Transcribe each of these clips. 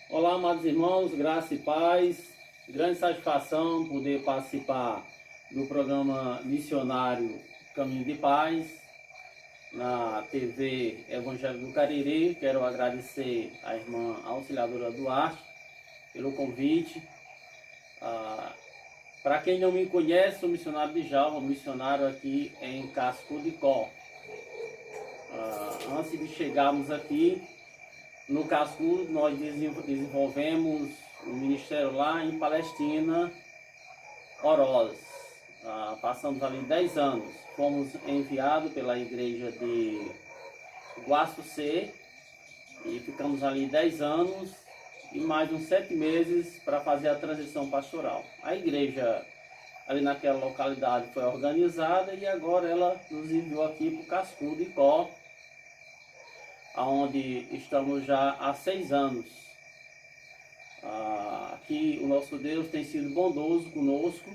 Olá, amados irmãos, graça e paz. Grande satisfação poder participar do programa missionário Caminho de Paz na TV Evangelho do Cariri. Quero agradecer à irmã Auxiliadora Duarte pelo convite. Para quem não me conhece, sou missionário de Djalma, missionário aqui em Casco de Có. Antes de chegarmos aqui, no Cascudo, nós desenvolvemos um ministério lá em Palestina, Oroz. Passamos ali 10 anos. Fomos enviados pela igreja de Guaçucê e ficamos ali 10 anos e mais uns 7 meses para fazer a transição pastoral. A igreja ali naquela localidade foi organizada e agora ela nos enviou aqui para o Cascudo e Có, onde estamos já há 6 anos. Aqui o nosso Deus tem sido bondoso conosco,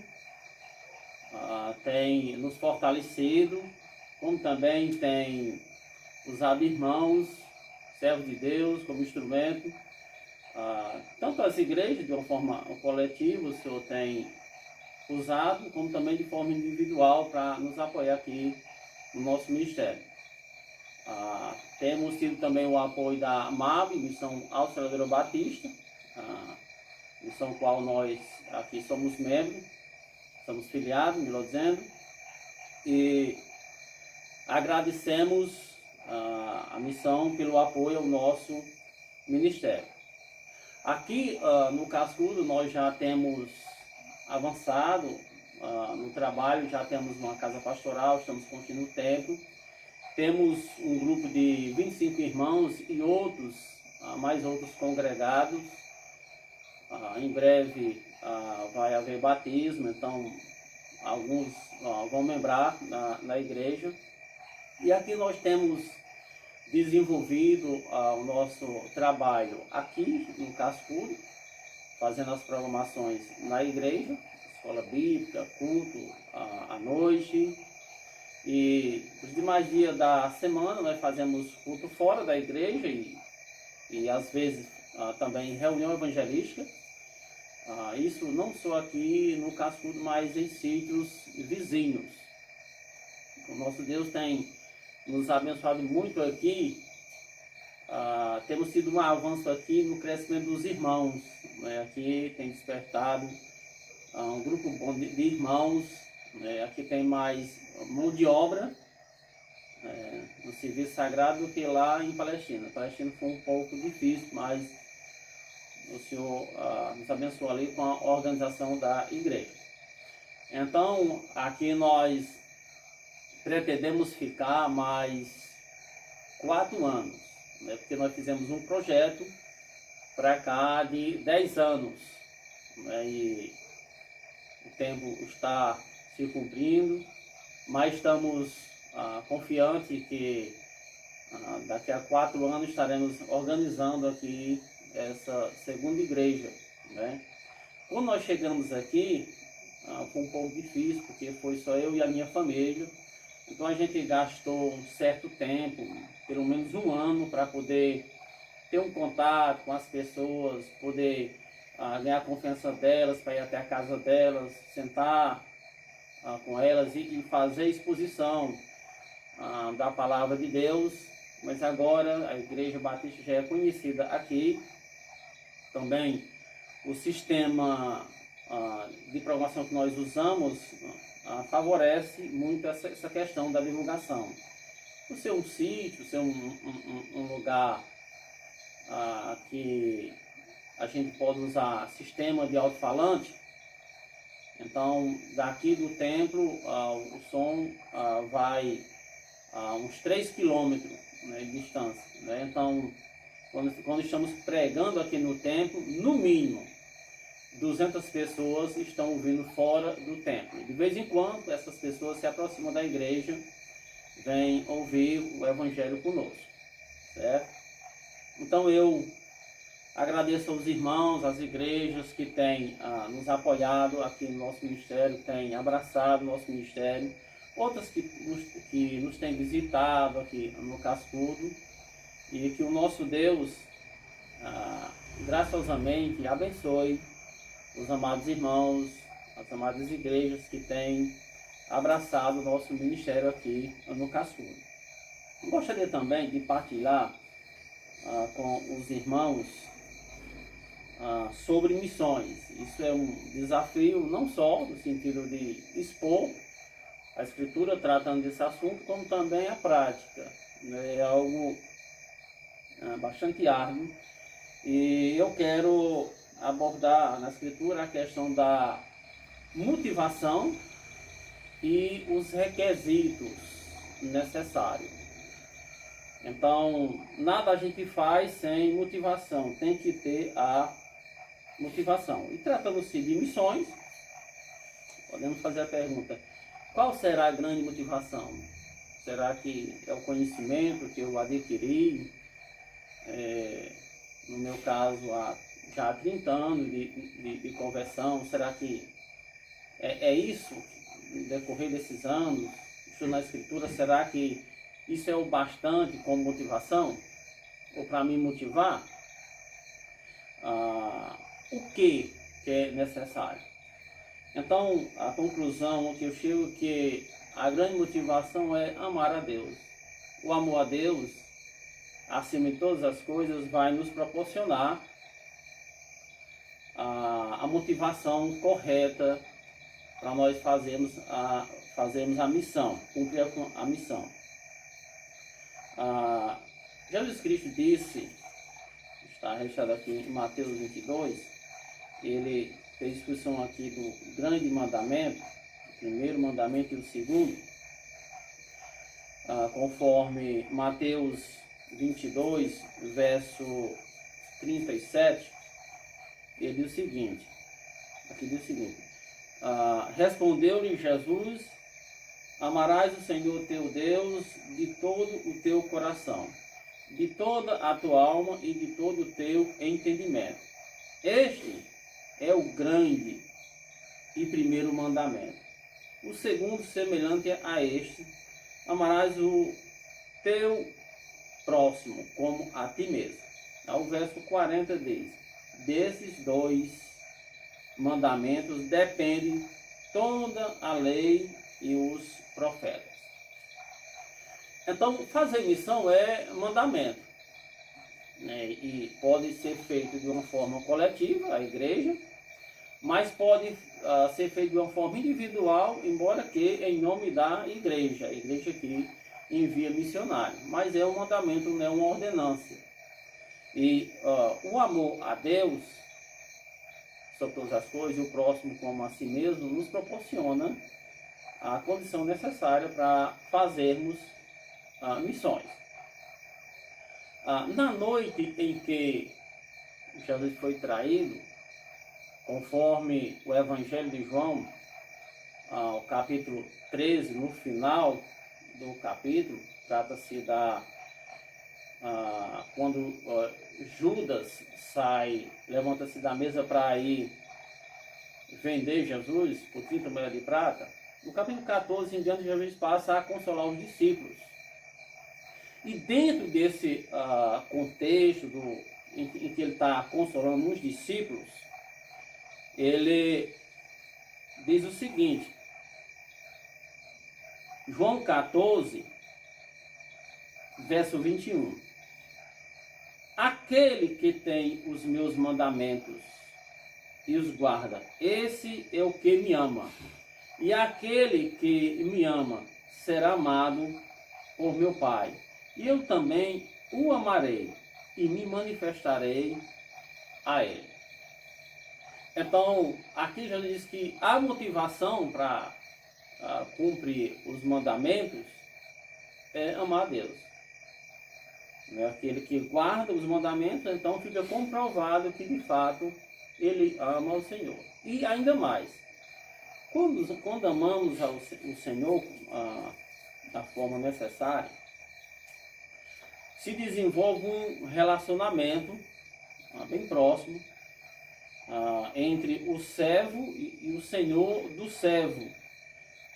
tem nos fortalecido, como também tem usado irmãos, servos de Deus, como instrumento. Tanto as igrejas, de uma forma coletiva, o Senhor tem usado, como também de forma individual para nos apoiar aqui no nosso ministério. Temos tido também o apoio da MAB, Missão Auxiliadora Batista, missão qual nós aqui somos membros, somos filiados, melhor dizendo, e agradecemos a missão pelo apoio ao nosso ministério. Aqui no Cascudo nós já temos avançado no trabalho, já temos uma casa pastoral, estamos construindo o templo. Temos um grupo de 25 irmãos e outros, mais outros congregados. Em breve vai haver batismo, então alguns vão membrar na igreja. E aqui nós temos desenvolvido o nosso trabalho aqui no Cascudo, fazendo as programações na igreja, escola bíblica, culto à noite. E os demais dias da semana nós fazemos culto fora da igreja e às vezes também reunião evangelística. Isso não só aqui no Cascudo, mas em sítios vizinhos. O nosso Deus tem nos abençoado muito aqui. Temos tido um avanço aqui no crescimento dos irmãos. Aqui tem despertado um grupo bom de irmãos. Aqui tem mais mão de obra no serviço sagrado do que lá em Palestina. A Palestina foi um pouco difícil, mas o Senhor nos abençoou ali com a organização da igreja. Então, aqui nós pretendemos ficar mais 4 anos, porque nós fizemos um projeto para cá de 10 anos, e o tempo está se cumprindo, mas estamos confiantes que daqui a 4 anos estaremos organizando aqui essa segunda igreja, né? Quando nós chegamos aqui, foi um pouco difícil, porque foi só eu e a minha família, então a gente gastou um certo tempo, pelo menos 1 ano, para poder ter um contato com as pessoas, poder ganhar a confiança delas, para ir até a casa delas, sentar com elas e fazer exposição da palavra de Deus. Mas agora a Igreja Batista já é conhecida aqui. Também o sistema de programação que nós usamos favorece muito essa questão da divulgação. Por ser um sítio, ser um lugar que a gente pode usar sistema de alto-falante, então daqui do templo o som vai a uns 3 quilômetros, né, de distância, né? Então quando estamos pregando aqui no templo, no mínimo 200 pessoas estão ouvindo fora do templo. De vez em quando essas pessoas se aproximam da igreja, vêm ouvir o evangelho conosco, certo? Então eu agradeço aos irmãos, às igrejas que têm nos apoiado aqui no nosso ministério, têm abraçado o nosso ministério, outras que nos têm visitado aqui no Cascudo, e que o nosso Deus graciosamente abençoe os amados irmãos, as amadas igrejas que têm abraçado o nosso ministério aqui no Cascudo. Gostaria também de partilhar com os irmãos sobre missões. Isso é um desafio não só no sentido de expor a Escritura tratando desse assunto, como também a prática. É algo bastante árduo. E eu quero abordar na Escritura a questão da motivação e os requisitos necessários. Então, nada a gente faz sem motivação, tem que ter a motivação. E tratando-se de missões, podemos fazer a pergunta: qual será a grande motivação? Será que é o conhecimento que eu adquiri? No meu caso, já há 30 anos de conversão, será que é isso no decorrer desses anos? Isso na Escritura, será que isso é o bastante como motivação? Ou para me motivar? O que é necessário? Então, a conclusão que eu chego é que a grande motivação é amar a Deus. O amor a Deus, acima de todas as coisas, vai nos proporcionar a motivação correta para nós fazermos a missão, cumprir a missão. Jesus Cristo disse, está registrado aqui em Mateus 22, ele fez discussão aqui do grande mandamento, o primeiro mandamento e o segundo, conforme Mateus 22, verso 37, ele diz o seguinte, respondeu-lhe Jesus: amarás o Senhor teu Deus de todo o teu coração, de toda a tua alma e de todo o teu entendimento. Este é o grande e primeiro mandamento. O segundo, semelhante a este: amarás o teu próximo como a ti mesmo. O verso 40 diz: desses dois mandamentos depende toda a lei e os profetas. Então, fazer missão é mandamento, né? E pode ser feito de uma forma coletiva, a igreja, mas pode ser feito de uma forma individual, embora que em nome da igreja, a igreja que envia missionário, mas é um mandamento, não é uma ordenança. E o amor a Deus sobre todas as coisas e o próximo como a si mesmo nos proporciona a condição necessária para fazermos missões. Na noite em que Jesus foi traído, conforme o Evangelho de João, o capítulo 13, no final do capítulo, trata-se quando Judas levanta-se da mesa para ir vender Jesus por 30 moedas de prata. No capítulo 14 em diante, Jesus passa a consolar os discípulos. E dentro desse contexto em que ele está consolando os discípulos, ele diz o seguinte, João 14, verso 21. Aquele que tem os meus mandamentos e os guarda, esse é o que me ama. E aquele que me ama será amado por meu Pai. E eu também o amarei e me manifestarei a ele. Então, aqui já diz que a motivação para cumprir os mandamentos é amar a Deus. Aquele que guarda os mandamentos, então fica comprovado que de fato ele ama o Senhor. E ainda mais, quando amamos o Senhor da forma necessária, se desenvolve um relacionamento bem próximo entre o servo e o Senhor do servo.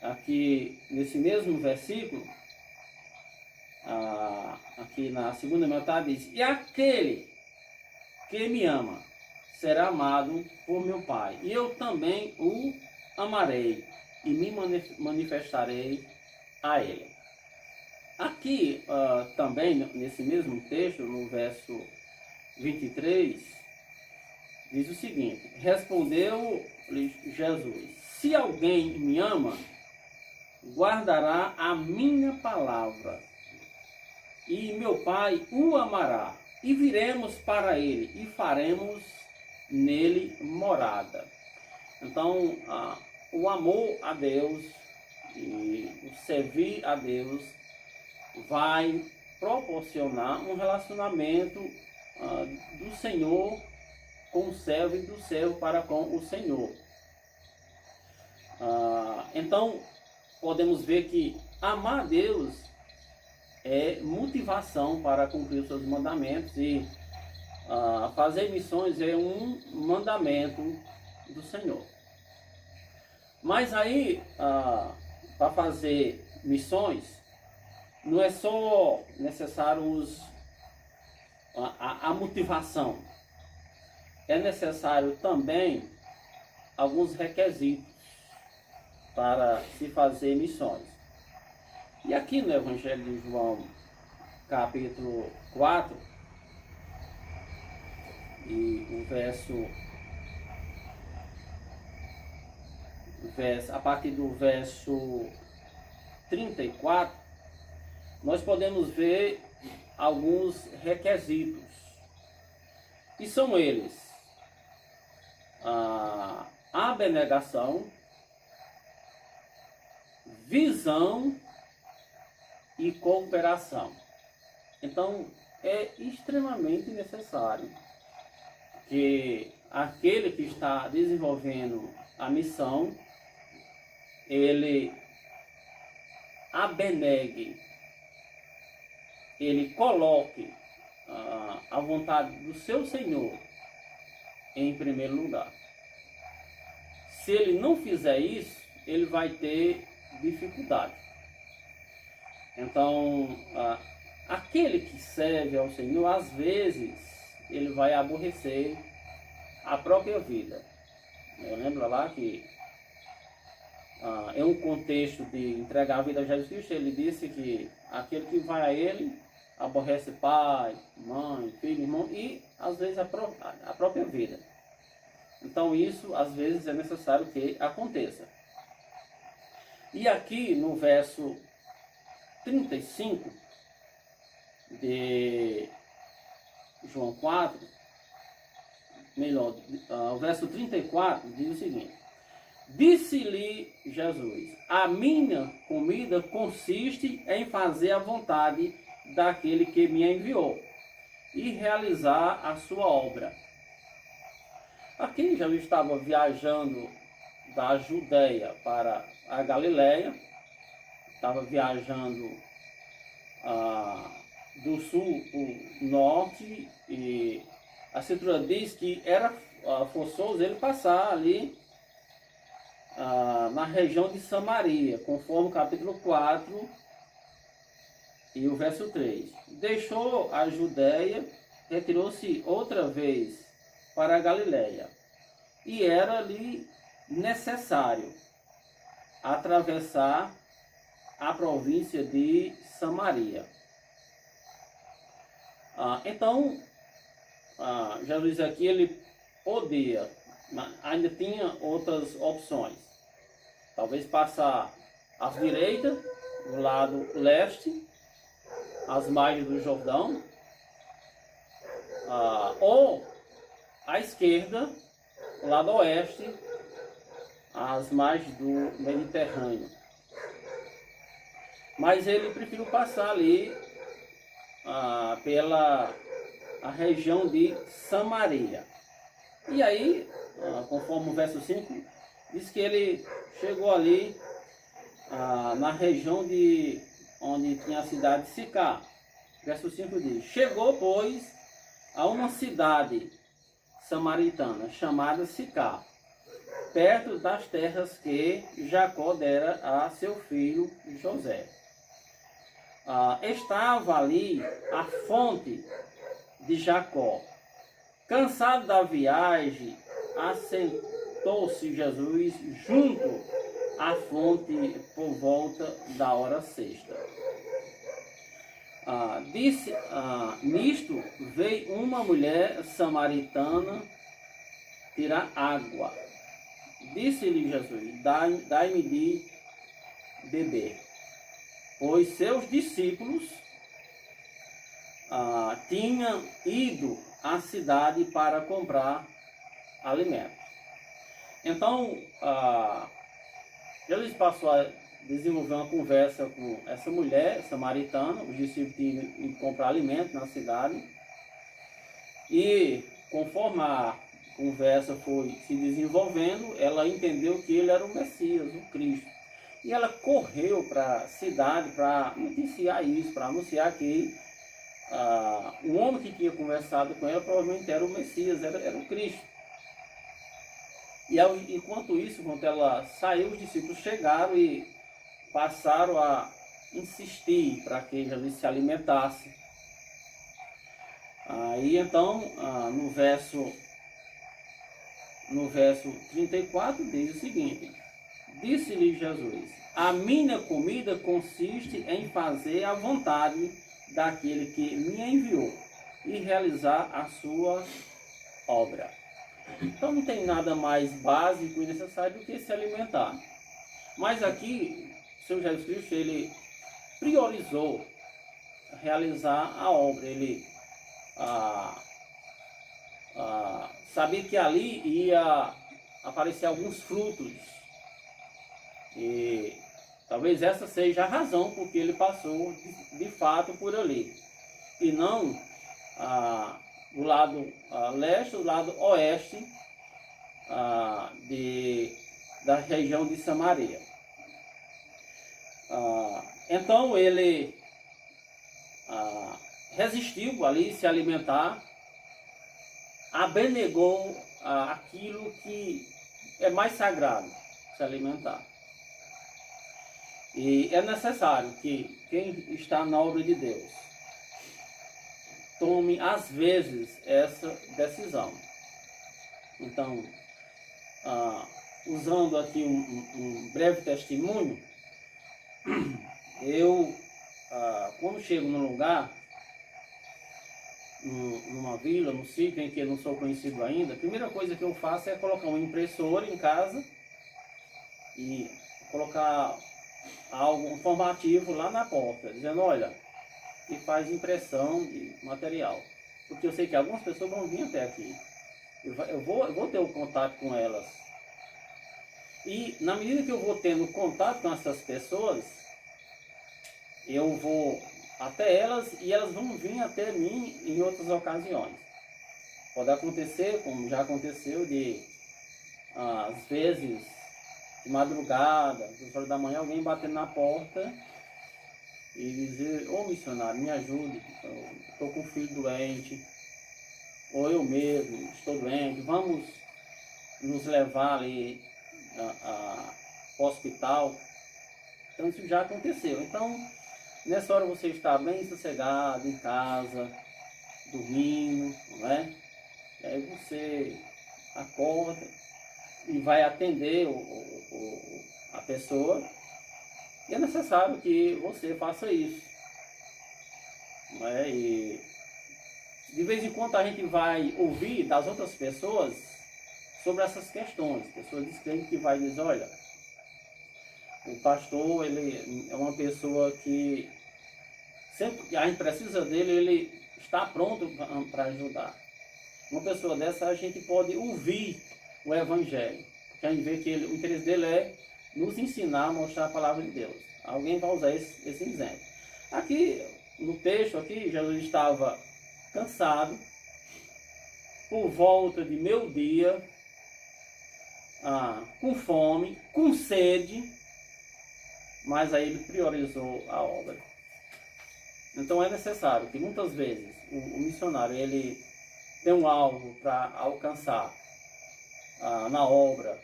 Aqui nesse mesmo versículo, aqui na segunda metade diz: e aquele que me ama será amado por meu Pai, e eu também o amarei e me manifestarei a ele. Aqui também, nesse mesmo texto, no verso 23, diz o seguinte: respondeu-lhe Jesus: se alguém me ama, guardará a minha palavra, e meu Pai o amará, e viremos para ele, e faremos nele morada. Então, o amor a Deus e o servir a Deus vai proporcionar um relacionamento do Senhor com o servo e do servo para com o Senhor. Então, podemos ver que amar a Deus é motivação para cumprir os seus mandamentos, e fazer missões é um mandamento do Senhor. Mas aí, para fazer missões, não é só necessário a motivação, é necessário também alguns requisitos para se fazer missões. E aqui no Evangelho de João, capítulo 4, e a partir do verso 34, nós podemos ver alguns requisitos, e são eles: a abnegação, visão e cooperação. Então, é extremamente necessário que aquele que está desenvolvendo a missão, ele abnegue, ele coloque a vontade do seu Senhor em primeiro lugar. Se ele não fizer isso, ele vai ter dificuldade. Então, aquele que serve ao Senhor, às vezes, ele vai aborrecer a própria vida. Eu lembro lá que, em um contexto de entregar a vida a Jesus Cristo, ele disse que aquele que vai a ele aborrece pai, mãe, filho, irmão e, às vezes, a própria vida. Então, isso, às vezes, é necessário que aconteça. E aqui, no verso 35 de João 4, o verso 34 diz o seguinte: disse-lhe Jesus: a minha comida consiste em fazer a vontade daquele que me enviou e realizar a sua obra. Aqui Jesus estava viajando da Judeia para a Galileia, estava viajando do sul para o norte, e a Escritura diz que era forçoso ele passar ali na região de Samaria, conforme o capítulo 4 e o verso 3. Deixou a Judeia, retirou-se outra vez para a Galileia, e era ali necessário atravessar a província de Samaria. Então, Jesus aqui, ele podia, ainda tinha outras opções. Talvez passar à direita, do lado leste, às margens do Jordão, ou à esquerda, do lado oeste, às margens do Mediterrâneo. Mas ele preferiu passar ali pela a região de Samaria. E aí, conforme o verso 5, diz que ele chegou ali na região onde tinha a cidade de Sicar. Verso 5 diz: chegou, pois, a uma cidade samaritana chamada Sicar, perto das terras que Jacó dera a seu filho José. Estava ali a fonte de Jacó. Cansado da viagem, assentou-se Jesus junto à fonte por volta da hora sexta. Nisto veio uma mulher samaritana tirar água. Disse-lhe Jesus: dai-me de beber. Pois seus discípulos tinham ido à cidade para comprar alimento. Então, Jesus passou a desenvolver uma conversa com essa mulher samaritana. Os discípulos tinham ido comprar alimento na cidade. E conforme a conversa foi se desenvolvendo, ela entendeu que ele era o Messias, o Cristo. E ela correu para a cidade para noticiar isso, para anunciar que o homem que tinha conversado com ela provavelmente era o Messias, era o Cristo. E enquanto isso, quando ela saiu, os discípulos chegaram e passaram a insistir para que Jesus se alimentasse. Aí então, no verso 34, diz o seguinte: disse-lhe Jesus: a minha comida consiste em fazer a vontade daquele que me enviou e realizar a sua obra. Então não tem nada mais básico e necessário do que se alimentar. Mas aqui, o Senhor Jesus Cristo, ele priorizou realizar a obra. Ele sabia que ali ia aparecer alguns frutos. E talvez essa seja a razão porque ele passou de fato por ali. E não do lado leste, do lado oeste da região de Samaria. Então ele resistiu ali se alimentar, abnegou aquilo que é mais sagrado, se alimentar. E é necessário que quem está na obra de Deus tome, às vezes, essa decisão. Então, usando aqui um breve testemunho, eu, quando chego num lugar, numa vila, num sítio em que eu não sou conhecido ainda, a primeira coisa que eu faço é colocar uma impressora em casa e colocar algo informativo lá na porta, dizendo: olha, que faz impressão de material, porque eu sei que algumas pessoas vão vir até aqui, eu vou ter o contato com elas, e na medida que eu vou tendo contato com essas pessoas, eu vou até elas e elas vão vir até mim em outras ocasiões. Pode acontecer, como já aconteceu, às vezes de madrugada, 2 horas da manhã, alguém batendo na porta e dizer: ô missionário, me ajude, estou com um filho doente, ou eu mesmo estou doente, vamos nos levar ali ao hospital. Então isso já aconteceu. Então, nessa hora você está bem sossegado em casa, dormindo, não é? E aí você acorda e vai atender a pessoa. E é necessário que você faça isso, não é? E de vez em quando a gente vai ouvir das outras pessoas sobre essas questões. Pessoas descrentes que vai dizer: olha, o pastor, ele é uma pessoa que sempre que a gente precisa dele, ele está pronto para ajudar. Uma pessoa dessa, a gente pode ouvir o Evangelho, porque a gente vê que o interesse dele é nos ensinar a mostrar a palavra de Deus. Alguém vai usar esse exemplo. Aqui, no texto, Jesus estava cansado, por volta de meio-dia, com fome, com sede, mas aí ele priorizou a obra. Então é necessário que muitas vezes o missionário ele tem um alvo para alcançar na obra,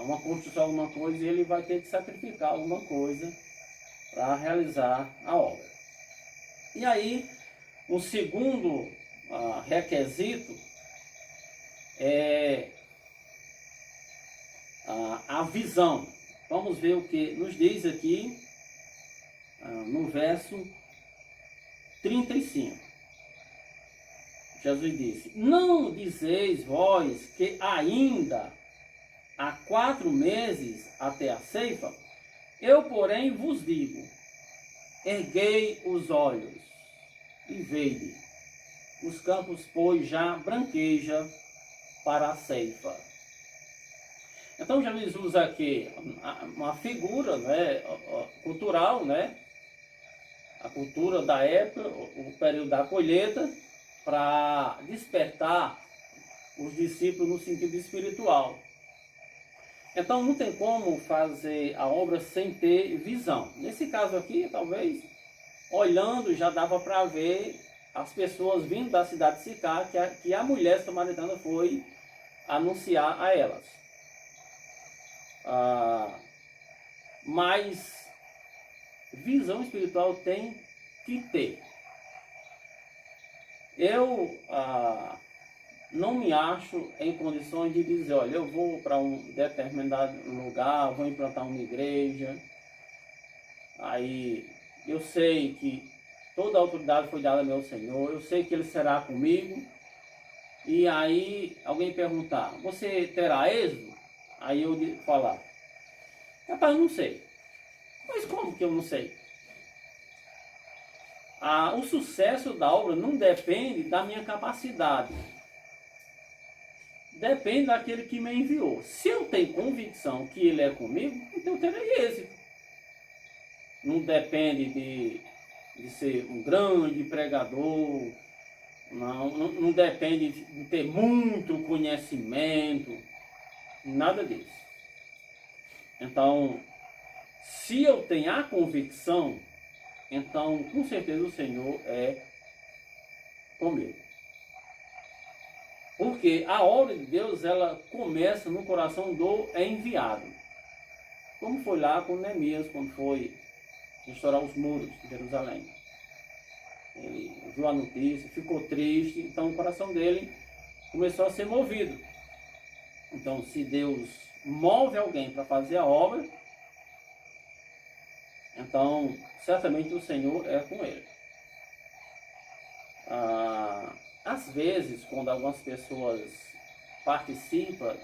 uma construção, alguma coisa, e ele vai ter que sacrificar alguma coisa para realizar a obra. E aí, um segundo requisito é a visão. Vamos ver o que nos diz aqui no verso 35. Jesus disse: não dizeis vós que ainda há 4 meses até a ceifa? Eu, porém, vos digo: erguei os olhos e vede, os campos, pois, já branqueja para a ceifa. Então Jesus usa aqui uma figura, né, cultural, né, a cultura da época, o período da colheita, para despertar os discípulos no sentido espiritual. Então não tem como fazer a obra sem ter visão. Nesse caso aqui, talvez, olhando já dava para ver as pessoas vindo da cidade de Sicar, que a mulher samaritana foi anunciar a elas. Mas visão espiritual tem que ter. Eu não me acho em condições de dizer: olha, eu vou para um determinado lugar, vou implantar uma igreja, aí eu sei que toda a autoridade foi dada ao meu Senhor, eu sei que Ele será comigo, e aí alguém perguntar: você terá êxito? Aí eu falar: rapaz, eu não sei. Mas como que eu não sei? O sucesso da obra não depende da minha capacidade. Depende daquele que me enviou. Se eu tenho convicção que Ele é comigo, então eu terei êxito. Não depende de ser um grande pregador. Não depende de ter muito conhecimento. Nada disso. Então, se eu tenho a convicção, então com certeza o Senhor é comigo. Porque a obra de Deus, ela começa no coração do enviado. Como foi lá com Neemias, quando foi restaurar os muros de Jerusalém. Ele viu a notícia, ficou triste, então o coração dele começou a ser movido. Então, se Deus move alguém para fazer a obra, então certamente o Senhor é com ele. Às vezes, quando algumas pessoas participam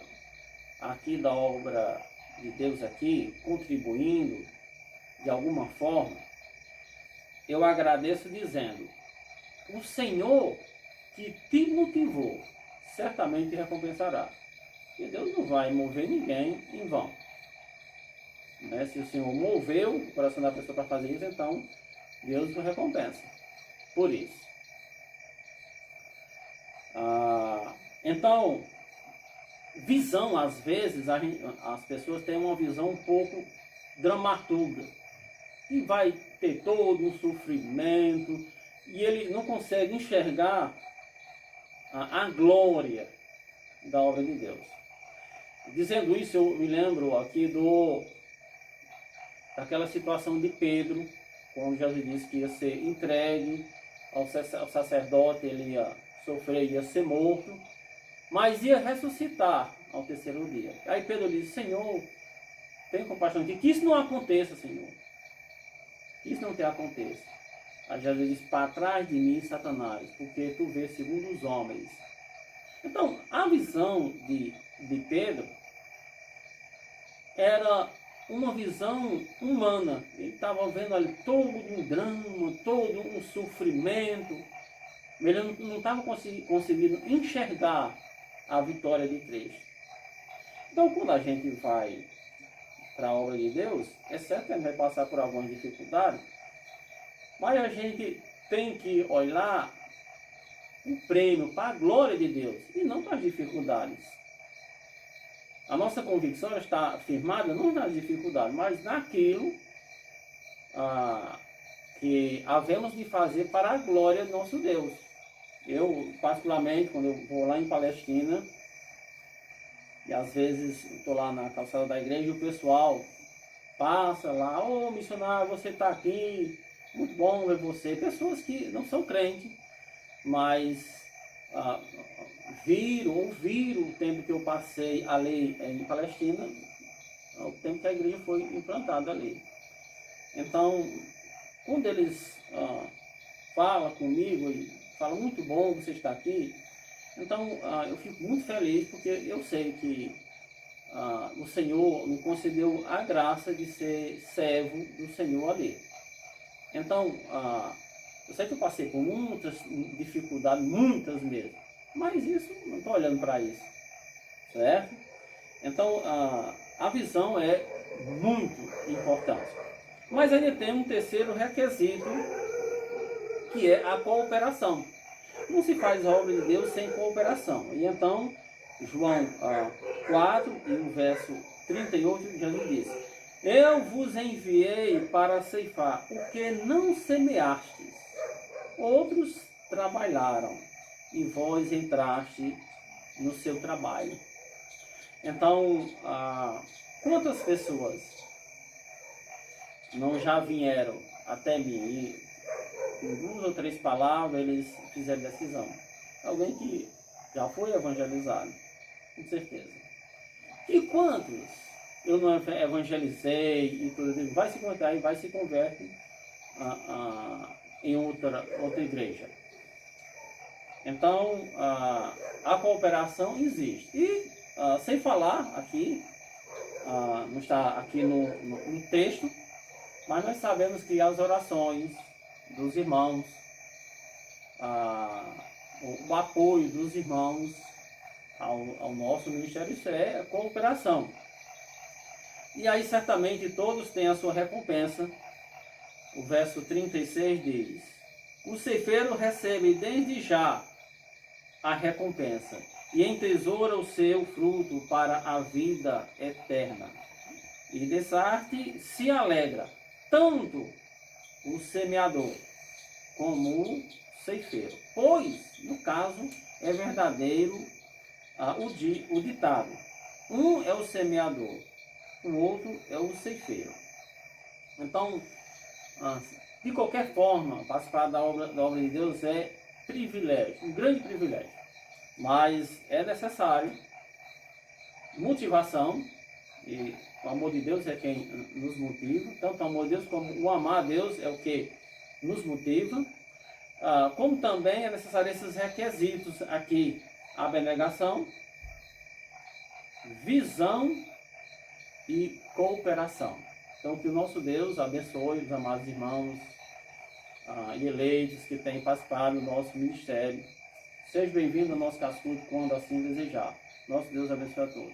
aqui da obra de Deus aqui, contribuindo de alguma forma, eu agradeço dizendo: o Senhor que te motivou, certamente te recompensará. E Deus não vai mover ninguém em vão. Né? Se o Senhor moveu o coração da pessoa para fazer isso, então Deus o recompensa por isso. Então, visão, às vezes, as pessoas têm uma visão um pouco dramaturga, e vai ter todo um sofrimento, e ele não consegue enxergar a glória da obra de Deus. Dizendo isso, eu me lembro aqui daquela situação de Pedro, quando Jesus disse que ia ser entregue ao sacerdote, ele ia sofrer, ia ser morto, mas ia ressuscitar ao 3º dia. Aí Pedro disse: Senhor, tenha compaixão de ti, que isso não aconteça, Senhor. Que isso não te aconteça. Aí Jesus disse: para trás de mim, Satanás, porque tu vês segundo os homens. Então, a visão de Pedro era uma visão humana. Ele estava vendo ali todo um drama, todo um sofrimento. Ele não estava conseguindo enxergar a vitória de Cristo. Então, quando a gente vai para a obra de Deus, é certo que a gente vai passar por algumas dificuldades, mas a gente tem que olhar o prêmio para a glória de Deus e não para as dificuldades. A nossa convicção está firmada não nas dificuldades, mas naquilo que havemos de fazer para a glória do nosso Deus. Eu, particularmente, quando eu vou lá em Palestina, e às vezes estou lá na calçada da igreja e o pessoal passa lá: ô missionário, você está aqui, muito bom ver você. Pessoas que não são crentes, mas ouviram o tempo que eu passei ali em Palestina, o tempo que a igreja foi implantada ali. Então, quando eles falam comigo e falam, muito bom você estar aqui, então eu fico muito feliz, porque eu sei que o Senhor me concedeu a graça de ser servo do Senhor ali. Então, eu sei que eu passei por muitas dificuldades, muitas mesmo, mas isso, não estou olhando para isso, certo? Então, a visão é muito importante. Mas ainda tem um terceiro requisito, que é a cooperação. Não se faz a obra de Deus sem cooperação. E então, João 4, e o verso 38, Jesus diz: eu vos enviei para ceifar o que não semeastes. Outros trabalharam, e vós entraste no seu trabalho. Então, quantas pessoas não já vieram até mim e com 2 ou 3 palavras eles fizeram decisão? Alguém que já foi evangelizado, com certeza. E quantos eu não evangelizei e tudo, vai se converter e vai se converte em outra igreja. Então, a cooperação existe. E, sem falar aqui, não está aqui no texto, mas nós sabemos que as orações dos irmãos, o apoio dos irmãos ao nosso ministério, isso é cooperação. E aí certamente todos têm a sua recompensa. O verso 36 diz: o ceifeiro recebe desde já a recompensa e entesoura o seu fruto para a vida eterna. E dessa arte se alegra tanto o semeador como o ceifeiro, pois, no caso, é verdadeiro o ditado: um é o semeador, o outro é o ceifeiro. Então, de qualquer forma, participar da obra de Deus é privilégio, um grande privilégio, mas é necessário motivação, e o amor de Deus é quem nos motiva. Tanto o amor de Deus como o amar a Deus é o que nos motiva, como também é necessário esses requisitos aqui: abnegação, visão e cooperação. Então, que o nosso Deus abençoe os amados irmãos e eleitos que têm participado do nosso ministério. Seja bem-vindo ao nosso cascudo quando assim desejar. Nosso Deus abençoe a todos.